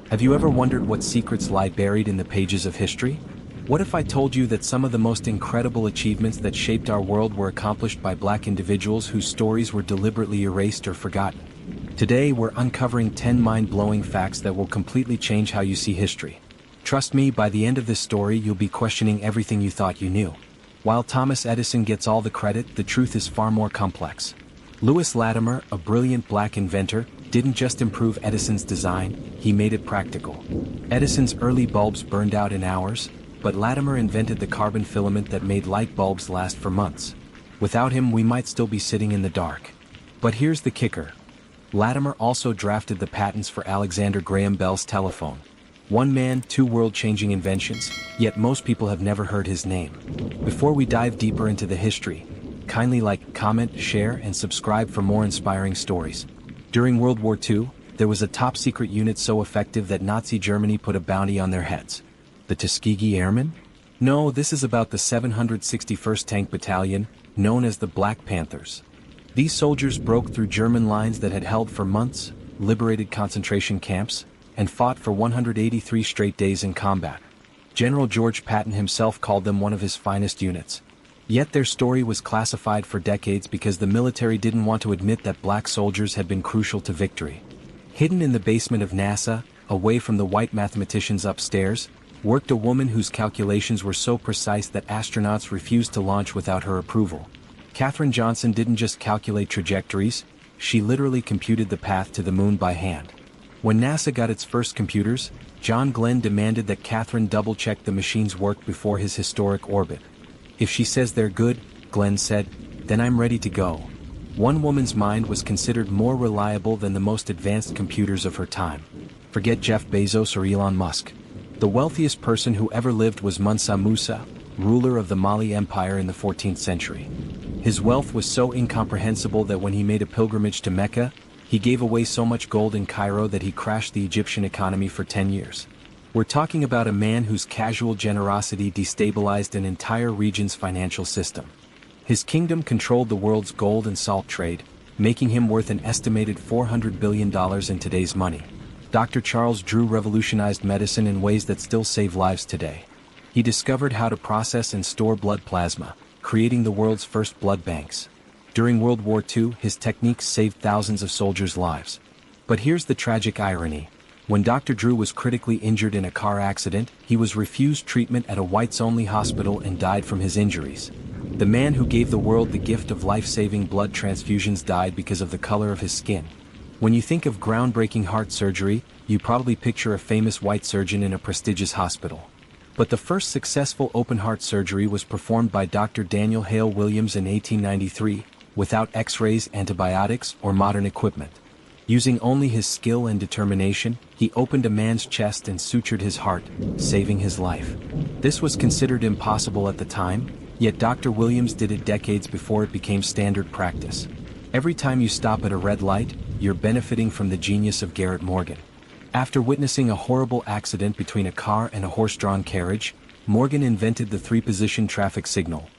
Have you ever wondered what secrets lie buried in the pages of history? What if I told you that some of the most incredible achievements that shaped our world were accomplished by Black individuals whose stories were deliberately erased or forgotten? Today we're uncovering 10 mind-blowing facts that will completely change how you see history. Trust me, by the end of this story you'll be questioning everything you thought you knew. While Thomas Edison gets all the credit, the truth is far more complex. Louis Latimer, a brilliant Black inventor, didn't just improve Edison's design, he made it practical. Edison's early bulbs burned out in hours, but Latimer invented the carbon filament that made light bulbs last for months. Without him, we might still be sitting in the dark. But here's the kicker. Latimer also drafted the patents for Alexander Graham Bell's telephone. One man, two world-changing inventions, yet most people have never heard his name. Before we dive deeper into the history, kindly like, comment, share, and subscribe for more inspiring stories. During World War II, there was a top-secret unit so effective that Nazi Germany put a bounty on their heads. The Tuskegee Airmen? No, this is about the 761st Tank Battalion, known as the Black Panthers. These soldiers broke through German lines that had held for months, liberated concentration camps, and fought for 183 straight days in combat. General George Patton himself called them one of his finest units. Yet their story was classified for decades because the military didn't want to admit that Black soldiers had been crucial to victory. Hidden in the basement of NASA, away from the white mathematicians upstairs, worked a woman whose calculations were so precise that astronauts refused to launch without her approval. Katherine Johnson didn't just calculate trajectories, she literally computed the path to the moon by hand. When NASA got its first computers, John Glenn demanded that Katherine double-check the machine's work before his historic orbit. If she says they're good, Glenn said, then I'm ready to go. One woman's mind was considered more reliable than the most advanced computers of her time. Forget Jeff Bezos or Elon Musk. The wealthiest person who ever lived was Mansa Musa, ruler of the Mali Empire in the 14th century. His wealth was so incomprehensible that when he made a pilgrimage to Mecca, he gave away so much gold in Cairo that he crashed the Egyptian economy for 10 years. We're talking about a man whose casual generosity destabilized an entire region's financial system. His kingdom controlled the world's gold and salt trade, making him worth an estimated $400 billion in today's money. Dr. Charles Drew revolutionized medicine in ways that still save lives today. He discovered how to process and store blood plasma, creating the world's first blood banks. During World War II, his techniques saved thousands of soldiers' lives. But here's the tragic irony. When Dr. Drew was critically injured in a car accident, he was refused treatment at a whites-only hospital and died from his injuries. The man who gave the world the gift of life-saving blood transfusions died because of the color of his skin. When you think of groundbreaking heart surgery, you probably picture a famous white surgeon in a prestigious hospital. But the first successful open-heart surgery was performed by Dr. Daniel Hale Williams in 1893, without X-rays, antibiotics, or modern equipment. Using only his skill and determination, he opened a man's chest and sutured his heart, saving his life. This was considered impossible at the time, yet Dr. Williams did it decades before it became standard practice. Every time you stop at a red light, you're benefiting from the genius of Garrett Morgan. After witnessing a horrible accident between a car and a horse-drawn carriage, Morgan invented the three-position traffic signal,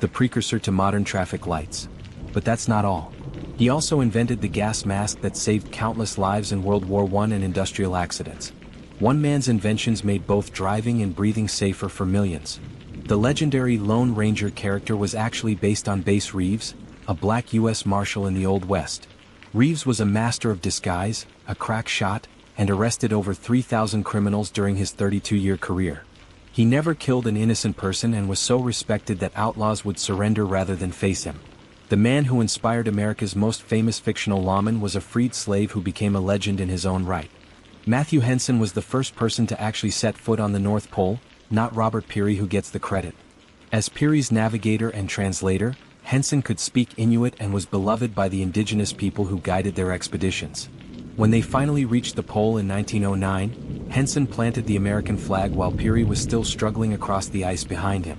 the precursor to modern traffic lights. But that's not all. He also invented the gas mask that saved countless lives in World War I and industrial accidents. One man's inventions made both driving and breathing safer for millions. The legendary Lone Ranger character was actually based on Bass Reeves, a Black U.S. Marshal in the Old West. Reeves was a master of disguise, a crack shot, and arrested over 3,000 criminals during his 32-year career. He never killed an innocent person and was so respected that outlaws would surrender rather than face him. The man who inspired America's most famous fictional lawman was a freed slave who became a legend in his own right. Matthew Henson was the first person to actually set foot on the North Pole, not Robert Peary, who gets the credit. As Peary's navigator and translator, Henson could speak Inuit and was beloved by the indigenous people who guided their expeditions. When they finally reached the pole in 1909, Henson planted the American flag while Peary was still struggling across the ice behind him.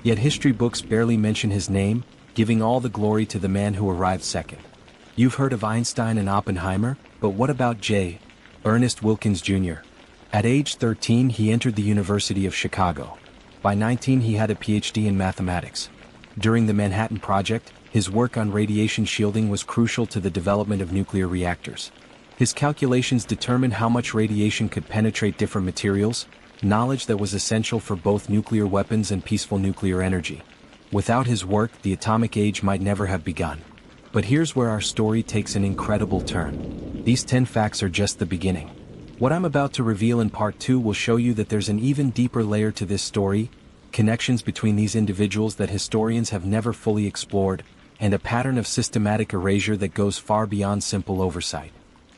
Yet history books barely mention his name, giving all the glory to the man who arrived second. You've heard of Einstein and Oppenheimer, but what about Ernest Wilkins Jr.? At age 13 he entered the University of Chicago. By 19 he had a PhD in mathematics. During the Manhattan Project, his work on radiation shielding was crucial to the development of nuclear reactors. His calculations determined how much radiation could penetrate different materials, knowledge that was essential for both nuclear weapons and peaceful nuclear energy. Without his work, the atomic age might never have begun. But here's where our story takes an incredible turn. These 10 facts are just the beginning. What I'm about to reveal in part 2 will show you that there's an even deeper layer to this story, connections between these individuals that historians have never fully explored, and a pattern of systematic erasure that goes far beyond simple oversight.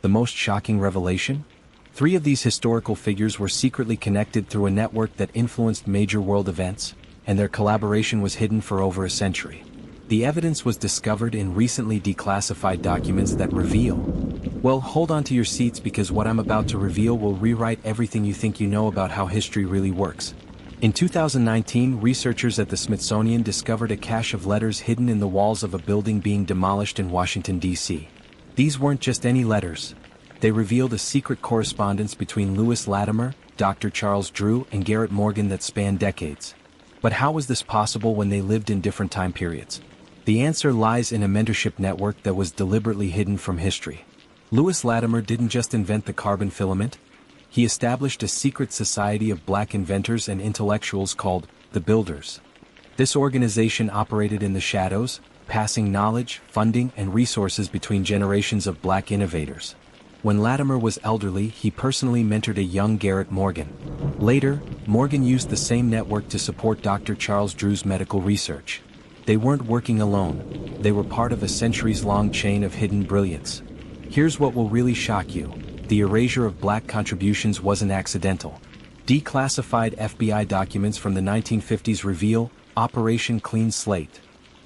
The most shocking revelation? 3 of these historical figures were secretly connected through a network that influenced major world events, and their collaboration was hidden for over a century. The evidence was discovered in recently declassified documents that reveal. Well, hold on to your seats because what I'm about to reveal will rewrite everything you think you know about how history really works. In 2019, researchers at the Smithsonian discovered a cache of letters hidden in the walls of a building being demolished in Washington, D.C. These weren't just any letters. They revealed a secret correspondence between Lewis Latimer, Dr. Charles Drew, and Garrett Morgan that spanned decades. But how was this possible when they lived in different time periods? The answer lies in a mentorship network that was deliberately hidden from history. Lewis Latimer didn't just invent the carbon filament. He established a secret society of black inventors and intellectuals called the Builders. This organization operated in the shadows, passing knowledge, funding, and resources between generations of black innovators. When Latimer was elderly, he personally mentored a young Garrett Morgan. Later, Morgan used the same network to support Dr. Charles Drew's medical research. They weren't working alone. They were part of a centuries-long chain of hidden brilliance. Here's what will really shock you. The erasure of black contributions wasn't accidental. Declassified FBI documents from the 1950s reveal Operation Clean Slate,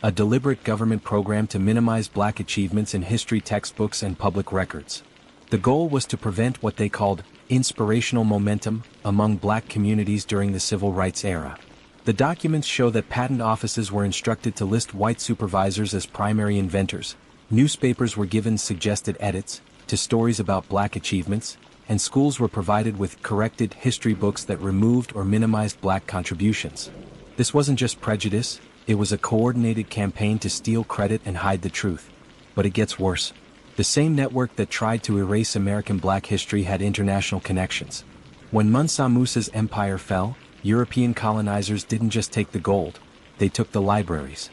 a deliberate government program to minimize black achievements in history textbooks and public records. The goal was to prevent what they called inspirational momentum among black communities during the civil rights era. The documents show that patent offices were instructed to list white supervisors as primary inventors, newspapers were given suggested edits to stories about black achievements, and schools were provided with corrected history books that removed or minimized black contributions. This wasn't just prejudice, it was a coordinated campaign to steal credit and hide the truth. But it gets worse. The same network that tried to erase American black history had international connections. When Mansa Musa's empire fell, European colonizers didn't just take the gold, they took the libraries.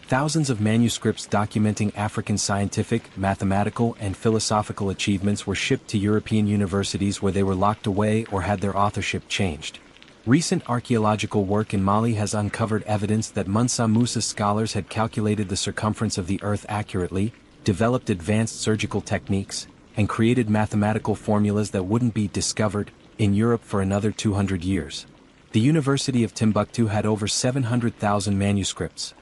Thousands of manuscripts documenting African scientific, mathematical, and philosophical achievements were shipped to European universities where they were locked away or had their authorship changed. Recent archaeological work in Mali has uncovered evidence that Mansa Musa's scholars had calculated the circumference of the Earth accurately, developed advanced surgical techniques, and created mathematical formulas that wouldn't be discovered in Europe for another 200 years. The University of Timbuktu had over 700,000 manuscripts,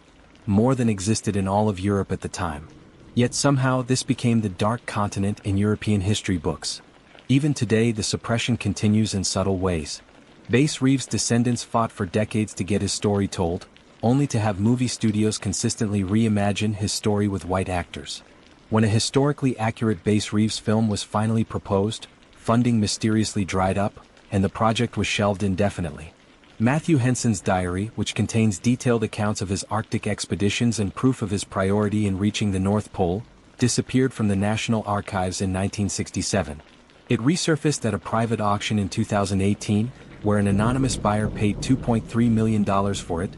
more than existed in all of Europe at the time. Yet somehow this became the dark continent in European history books. Even today the suppression continues in subtle ways. Reeves' descendants fought for decades to get his story told, only to have movie studios consistently reimagine his story with white actors. When a historically accurate Reeves film was finally proposed, funding mysteriously dried up, and the project was shelved indefinitely. Matthew Henson's diary, which contains detailed accounts of his Arctic expeditions and proof of his priority in reaching the North Pole, disappeared from the National Archives in 1967. It resurfaced at a private auction in 2018, where an anonymous buyer paid $2.3 million for it,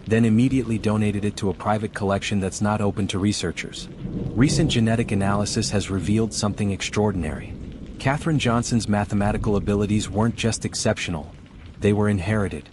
then immediately donated it to a private collection that's not open to researchers. Recent genetic analysis has revealed something extraordinary. Katherine Johnson's mathematical abilities weren't just exceptional, they were inherited.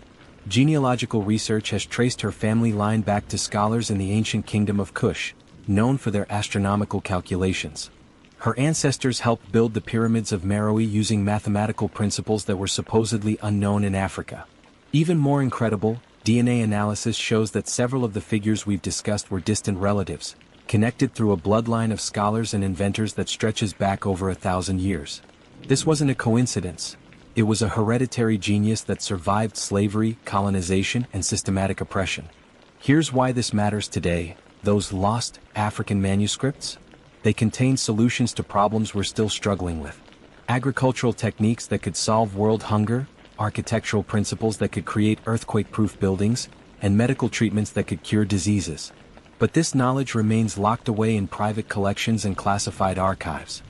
Genealogical research has traced her family line back to scholars in the ancient kingdom of Kush, known for their astronomical calculations. Her ancestors helped build the pyramids of Meroe using mathematical principles that were supposedly unknown in Africa. Even more incredible, DNA analysis shows that several of the figures we've discussed were distant relatives, connected through a bloodline of scholars and inventors that stretches back over 1,000 years. This wasn't a coincidence. It was a hereditary genius that survived slavery, colonization, and systematic oppression. Here's why this matters today. Those lost African manuscripts? They contain solutions to problems we're still struggling with. Agricultural techniques that could solve world hunger, architectural principles that could create earthquake-proof buildings, and medical treatments that could cure diseases. But this knowledge remains locked away in private collections and classified archives.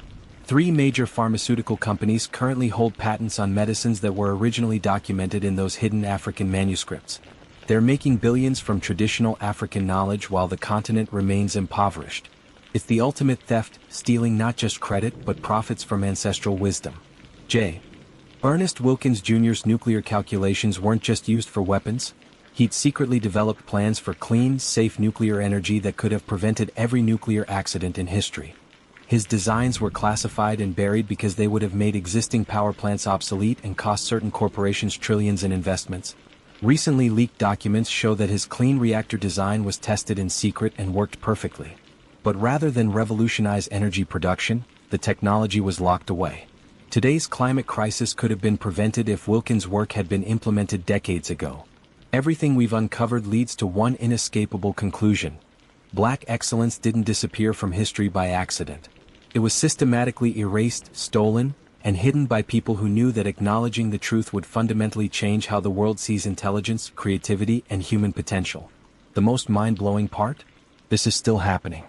3 major pharmaceutical companies currently hold patents on medicines that were originally documented in those hidden African manuscripts. They're making billions from traditional African knowledge while the continent remains impoverished. It's the ultimate theft, stealing not just credit but profits from ancestral wisdom. J. Ernest Wilkins Jr.'s nuclear calculations weren't just used for weapons. He'd secretly developed plans for clean, safe nuclear energy that could have prevented every nuclear accident in history. His designs were classified and buried because they would have made existing power plants obsolete and cost certain corporations trillions in investments. Recently leaked documents show that his clean reactor design was tested in secret and worked perfectly. But rather than revolutionize energy production, the technology was locked away. Today's climate crisis could have been prevented if Wilkins' work had been implemented decades ago. Everything we've uncovered leads to one inescapable conclusion. Black excellence didn't disappear from history by accident. It was systematically erased, stolen, and hidden by people who knew that acknowledging the truth would fundamentally change how the world sees intelligence, creativity, and human potential. The most mind-blowing part? This is still happening.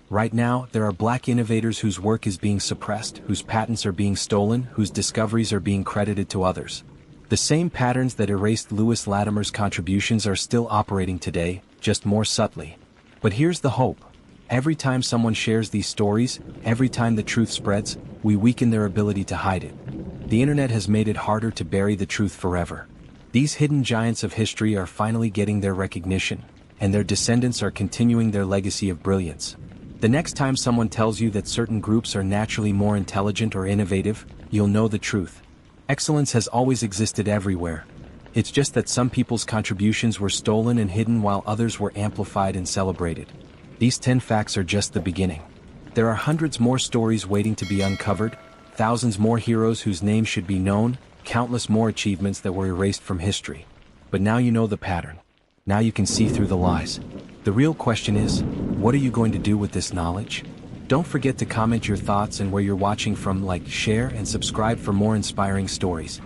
Right now, there are black innovators whose work is being suppressed, whose patents are being stolen, whose discoveries are being credited to others. The same patterns that erased Latimer's contributions are still operating today, just more subtly. But here's the hope. Every time someone shares these stories, every time the truth spreads, we weaken their ability to hide it. The internet has made it harder to bury the truth forever. These hidden giants of history are finally getting their recognition, and their descendants are continuing their legacy of brilliance. The next time someone tells you that certain groups are naturally more intelligent or innovative, you'll know the truth. Excellence has always existed everywhere. It's just that some people's contributions were stolen and hidden while others were amplified and celebrated. These 10 facts are just the beginning. There are hundreds more stories waiting to be uncovered, thousands more heroes whose names should be known, countless more achievements that were erased from history. But now you know the pattern. Now you can see through the lies. The real question is, what are you going to do with this knowledge? Don't forget to comment your thoughts and where you're watching from, like, share, and subscribe for more inspiring stories.